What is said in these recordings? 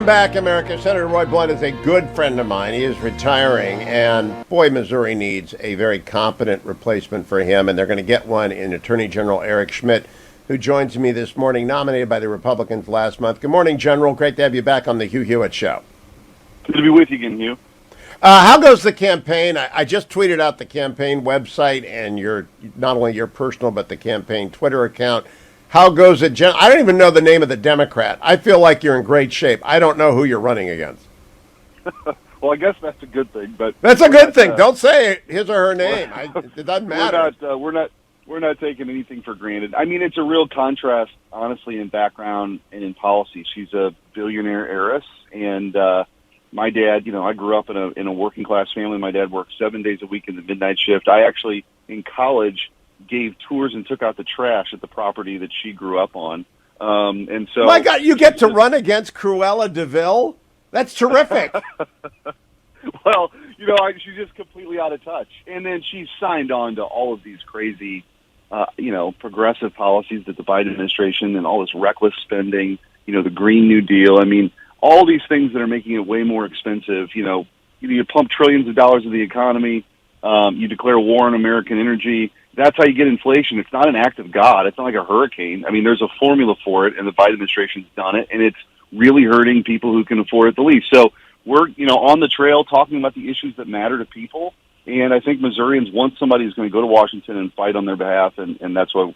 back, America. Senator Roy Blunt is a good friend of mine. He is retiring, and boy, Missouri needs a very competent replacement for him, and they're going to get one in Attorney General Eric Schmitt, who joins me this morning, nominated by the Republicans last month. Good morning, General. Great to have you back on the Hugh Hewitt Show. Good to be with you again, Hugh. How goes the campaign? I just tweeted out the campaign website and not only your personal, but the campaign Twitter account. How goes it? I don't even know the name of the Democrat. I feel like you're in great shape. I don't know who you're running against. Well, I guess that's a good thing. But that's a good thing. Don't say his or her name. It doesn't matter. We're not taking anything for granted. I mean, it's a real contrast, honestly, in background and in policy. She's a billionaire heiress, and my dad. I grew up in a working class family. My dad worked 7 days a week in the midnight shift. I actually, in college, gave tours and took out the trash at the property that she grew up on. And so, my God, you get to run against Cruella DeVille? That's terrific. Well, she's just completely out of touch. And then she's signed on to all of these crazy, progressive policies that the Biden administration and all this reckless spending, the Green New Deal. I mean, all these things that are making it way more expensive. You pump trillions of dollars into the economy. You declare war on American energy. That's how you get inflation. It's not an act of God. It's not like a hurricane. I mean, there's a formula for it, and the Biden administration's done it, and it's really hurting people who can afford it the least. So we're, on the trail talking about the issues that matter to people, and I think Missourians want somebody who's going to go to Washington and fight on their behalf, and that's what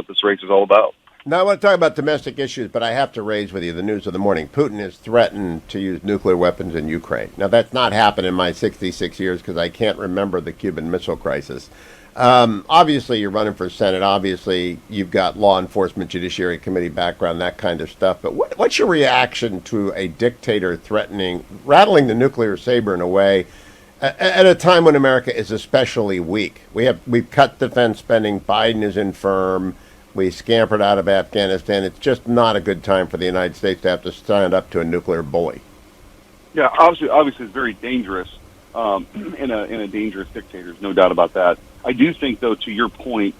this race is all about. Now, I want to talk about domestic issues, but I have to raise with you the news of the morning. Putin has threatened to use nuclear weapons in Ukraine. Now, that's not happened in my 66 years because I can't remember the Cuban Missile Crisis. Obviously, you're running for Senate. Obviously, you've got law enforcement, judiciary committee background, that kind of stuff. But what's your reaction to a dictator rattling the nuclear saber in a way at a time when America is especially weak? We've cut defense spending. Biden is infirm. We scampered out of Afghanistan. It's just not a good time for the United States to have to stand up to a nuclear bully. Yeah, obviously, it's very dangerous, in a dangerous dictator. There's no doubt about that. I do think, though, to your point,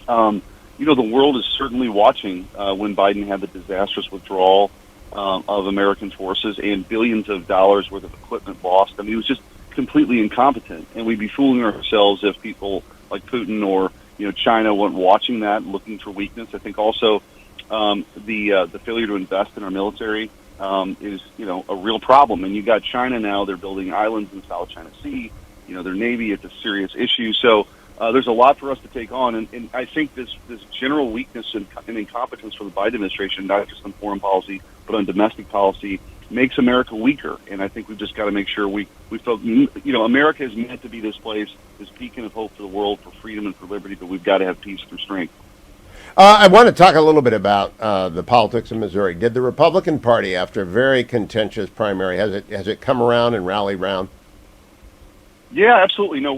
the world is certainly watching when Biden had the disastrous withdrawal of American forces and billions of dollars worth of equipment lost. I mean, he was just completely incompetent, and we'd be fooling ourselves if people like Putin or China weren't watching that, looking for weakness. I think also the failure to invest in our military is a real problem. And you got China now; they're building islands in South China Sea. Their Navy, it's a serious issue. So there's a lot for us to take on. And I think this general weakness and incompetence from the Biden administration, not just on foreign policy, but on domestic policy, makes America weaker. And I think we've just got to make sure we feel, America is meant to be this place, this beacon of hope for the world, for freedom and for liberty, but we've got to have peace through strength. I want to talk a little bit about the politics of Missouri. Did the Republican Party, after a very contentious primary, has it come around and rallied round? Yeah, absolutely. No,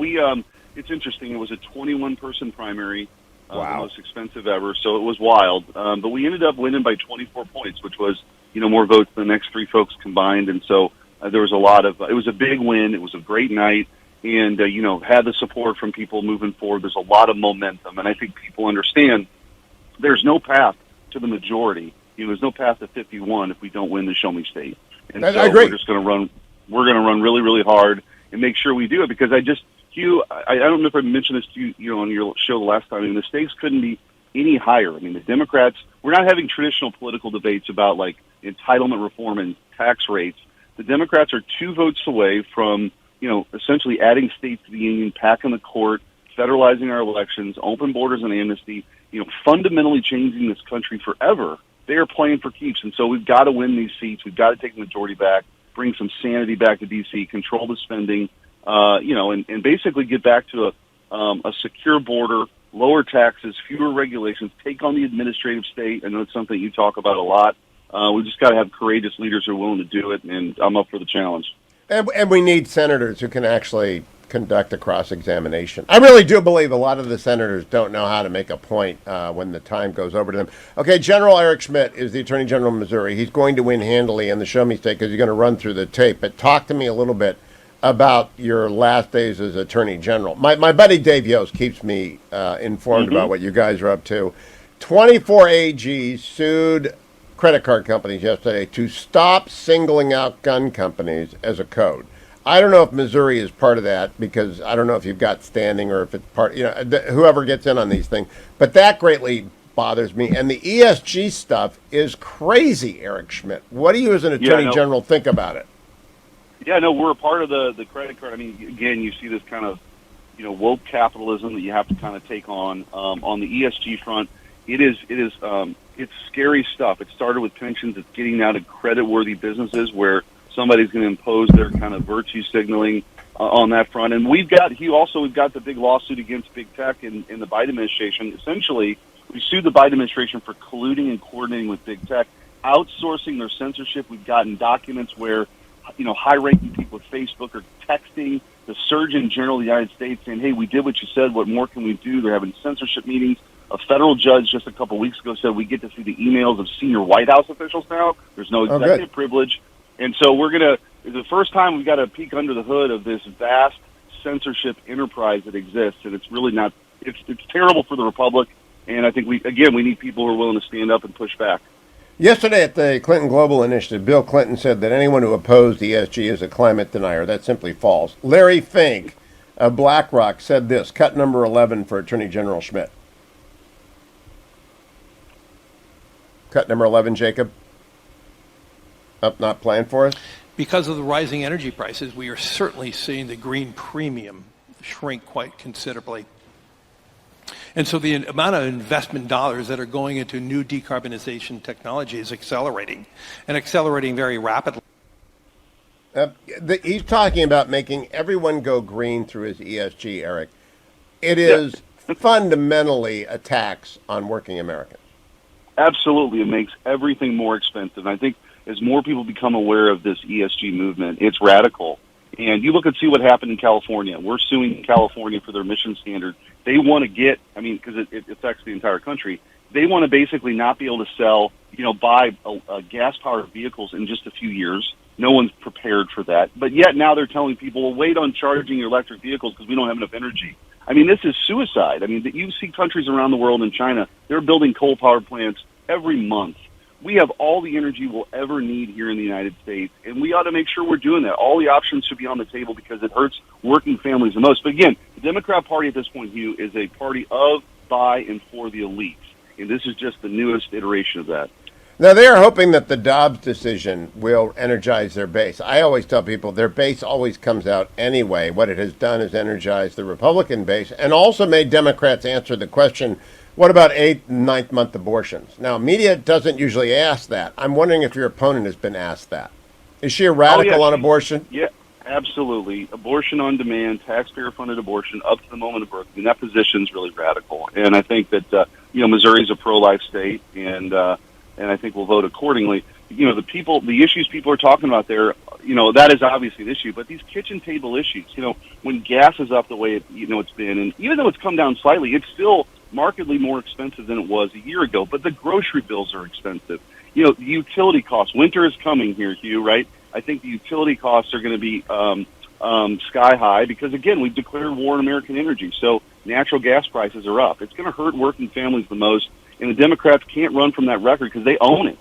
it's interesting. It was a 21-person primary, wow. The most expensive ever, so it was wild. But we ended up winning by 24 points, which was, more votes than the next three folks combined. And so there was it was a big win. It was a great night. And, had the support from people moving forward. There's a lot of momentum. And I think people understand there's no path to the majority. There's no path to 51 if we don't win the Show Me State. And I so agree. We're going to run really, really hard and make sure we do it, because Hugh, I don't know if I mentioned this to you, on your show the last time. I mean, the stakes couldn't be any higher. I mean, the Democrats, we're not having traditional political debates about like entitlement reform and tax rates. The Democrats are 2 votes away from, essentially adding states to the union, packing the court, federalizing our elections, open borders and amnesty, fundamentally changing this country forever. They are playing for keeps. And so we've got to win these seats. We've got to take the majority back, bring some sanity back to D.C., control the spending, and basically get back to a secure border, lower taxes, fewer regulations, take on the administrative state. I know it's something you talk about a lot. We've just got to have courageous leaders who are willing to do it, and I'm up for the challenge. And we need senators who can actually conduct a cross-examination. I really do believe a lot of the senators don't know how to make a point when the time goes over to them. Okay, General Eric Schmitt is the Attorney General of Missouri. He's going to win handily in the Show Me State because he's going to run through the tape. But talk to me a little bit about your last days as Attorney General. My buddy Dave Yost keeps me informed about what you guys are up to. 24 AGs sued credit card companies yesterday to stop singling out gun companies as a code. I don't know if Missouri is part of that because I don't know if you've got standing or if it's part, whoever gets in on these things. But that greatly bothers me. And the ESG stuff is crazy, Eric Schmitt. What do you as an attorney general think about it? Yeah, no, we're a part of the credit card. I mean, again, you see this kind of, woke capitalism that you have to kind of take on the ESG front. It's scary stuff. It started with pensions. It's getting now to credit-worthy businesses where somebody's going to impose their kind of virtue signaling on that front. And we've got the big lawsuit against big tech in the Biden administration. Essentially, we sued the Biden administration for colluding and coordinating with big tech, outsourcing their censorship. We've gotten documents where, high-ranking people at Facebook are texting the Surgeon General of the United States saying, hey, we did what you said. What more can we do? They're having censorship meetings. A federal judge just a couple weeks ago said we get to see the emails of senior White House officials now. There's no executive privilege. And so it's the first time we've got to peek under the hood of this vast censorship enterprise that exists. And it's really not, it's terrible for the Republic. And I think we need people who are willing to stand up and push back. Yesterday at the Clinton Global Initiative, Bill Clinton said that anyone who opposed ESG is a climate denier. That's simply false. Larry Fink of BlackRock said this, cut number 11 for Attorney General Schmitt. Cut number 11, Jacob. Not playing for us? Because of the rising energy prices, we are certainly seeing the green premium shrink quite considerably. And so the amount of investment dollars that are going into new decarbonization technology is accelerating, and accelerating very rapidly. He's talking about making everyone go green through his ESG, Eric. It is fundamentally a tax on working Americans. Absolutely. It makes everything more expensive. And I think as more people become aware of this ESG movement, it's radical. And you look and see what happened in California. We're suing California for their emission standard. They want to get, because it affects the entire country, they want to basically not be able to sell, buy gas-powered vehicles in just a few years. No one's prepared for that. But yet now they're telling people, well, wait on charging your electric vehicles because we don't have enough energy. This is suicide. You see countries around the world in China, they're building coal-powered plants every month. We have all the energy we'll ever need here in the United States, and we ought to make sure we're doing that. All the options should be on the table because it hurts working families the most. But again, the Democrat Party at this point, Hugh, is a party of, by, and for the elites. And this is just the newest iteration of that. Now, they are hoping that the Dobbs decision will energize their base. I always tell people their base always comes out anyway. What it has done is energize the Republican base and also made Democrats answer the question, what about 8th and 9th month abortions? Now, media doesn't usually ask that. I'm wondering if your opponent has been asked that. Is she a radical on abortion? Yeah, absolutely. Abortion on demand, taxpayer-funded abortion up to the moment of birth. That position is really radical. And I think that, Missouri's a pro-life state, and I think we'll vote accordingly. The issues people are talking about there, that is obviously an issue. But these kitchen table issues, when gas is up the way it's been, and even though it's come down slightly, it's still markedly more expensive than it was a year ago. But the grocery bills are expensive. The utility costs. Winter is coming here, Hugh, right? I think the utility costs are going to be sky high because, again, we've declared war on American energy. So natural gas prices are up. It's going to hurt working families the most. And the Democrats can't run from that record because they own it.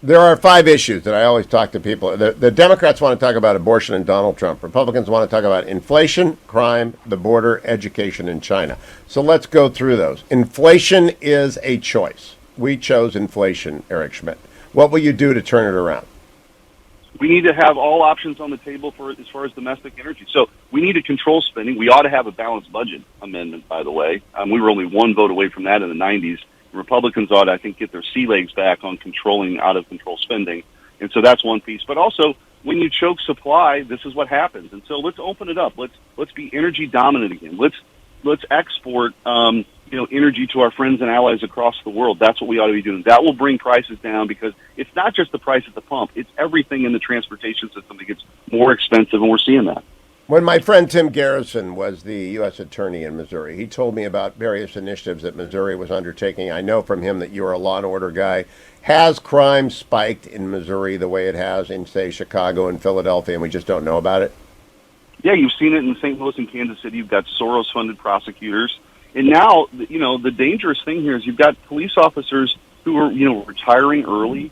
There are 5 issues that I always talk to people. The Democrats want to talk about abortion and Donald Trump. Republicans want to talk about inflation, crime, the border, education, and China. So let's go through those. Inflation is a choice. We chose inflation, Eric Schmitt. What will you do to turn it around? We need to have all options on the table as far as domestic energy. So we need to control spending. We ought to have a balanced budget amendment, by the way. We were only one vote away from that in the 90s. Republicans ought to, I think, get their sea legs back on controlling out-of-control spending. And so that's one piece. But also, when you choke supply, this is what happens. And so let's open it up. Let's be energy dominant again. Let's export energy to our friends and allies across the world. That's what we ought to be doing. That will bring prices down because it's not just the price at the pump. It's everything in the transportation system that gets more expensive, and we're seeing that. When my friend Tim Garrison was the U.S. Attorney in Missouri, he told me about various initiatives that Missouri was undertaking. I know from him that you're a law and order guy. Has crime spiked in Missouri the way it has in, say, Chicago and Philadelphia, and we just don't know about it? Yeah, you've seen it in St. Louis and Kansas City. You've got Soros-funded prosecutors. And now, the dangerous thing here is you've got police officers who are, retiring early.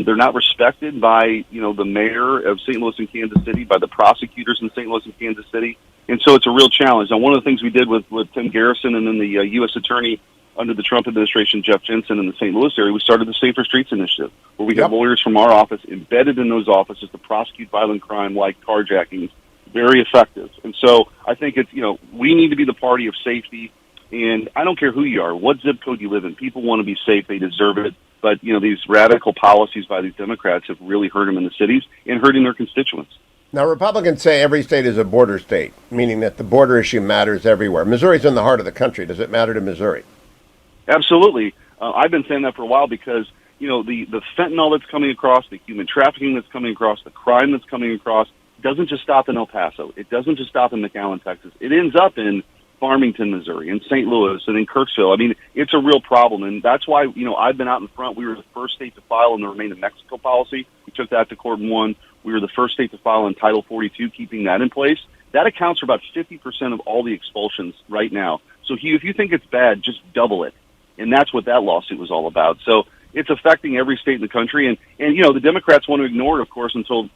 They're not respected by, the mayor of St. Louis and Kansas City, by the prosecutors in St. Louis and Kansas City. And so it's a real challenge. Now, one of the things we did with Tim Garrison and then the U.S. Attorney under the Trump administration, Jeff Jensen, in the St. Louis area, we started the Safer Streets Initiative, where we have lawyers from our office embedded in those offices to prosecute violent crime like carjackings. Very effective. And so I think it's, we need to be the party of safety. And I don't care who you are, what zip code you live in. People want to be safe. They deserve it. But, these radical policies by these Democrats have really hurt them in the cities and hurting their constituents. Now, Republicans say every state is a border state, meaning that the border issue matters everywhere. Missouri's in the heart of the country. Does it matter to Missouri? Absolutely. I've been saying that for a while because, the fentanyl that's coming across, the human trafficking that's coming across, the crime that's coming across, doesn't just stop in El Paso. It doesn't just stop in McAllen, Texas. It ends up in Farmington, Missouri, in St. Louis, and in Kirksville. I mean, it's a real problem, and that's why, I've been out in front. We were the first state to file on the Remain in Mexico policy. We took that to court and won. We were the first state to file on Title 42, keeping that in place. That accounts for about 50% of all the expulsions right now. So, Hugh, if you think it's bad, just double it. And that's what that lawsuit was all about. So it's affecting every state in the country. And the Democrats want to ignore it, of course, until,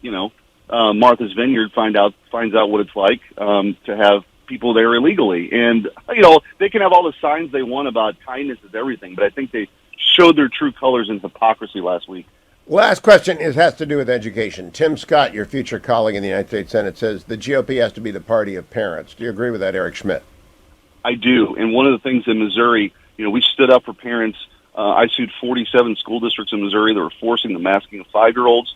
Martha's Vineyard finds out what it's like to have people there illegally. And, they can have all the signs they want about kindness is everything, but I think they showed their true colors in hypocrisy last week. Last question has to do with education. Tim Scott, your future colleague in the United States Senate, says the GOP has to be the party of parents. Do you agree with that, Eric Schmitt? I do. And one of the things in Missouri, we stood up for parents. I sued 47 school districts in Missouri that were forcing the masking of 5-year-olds.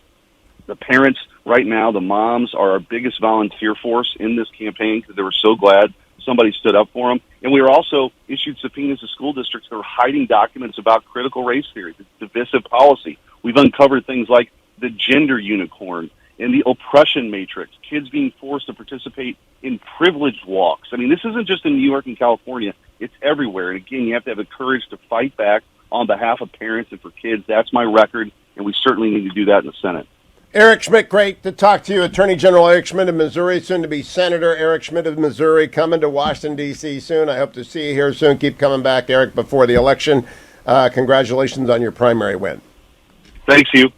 The parents right now, the moms, are our biggest volunteer force in this campaign because they were so glad somebody stood up for them. And we were also issued subpoenas to school districts that were hiding documents about critical race theory, divisive policy. We've uncovered things like the gender unicorn and the oppression matrix, kids being forced to participate in privileged walks. I mean, this isn't just in New York and California. It's everywhere. And again, you have to have the courage to fight back on behalf of parents and for kids. That's my record, and we certainly need to do that in the Senate. Eric Schmitt, great to talk to you. Attorney General Eric Schmitt of Missouri, soon to be Senator Eric Schmitt of Missouri, coming to Washington, D.C. soon. I hope to see you here soon. Keep coming back, Eric, before the election. Congratulations on your primary win. Thanks, Hugh.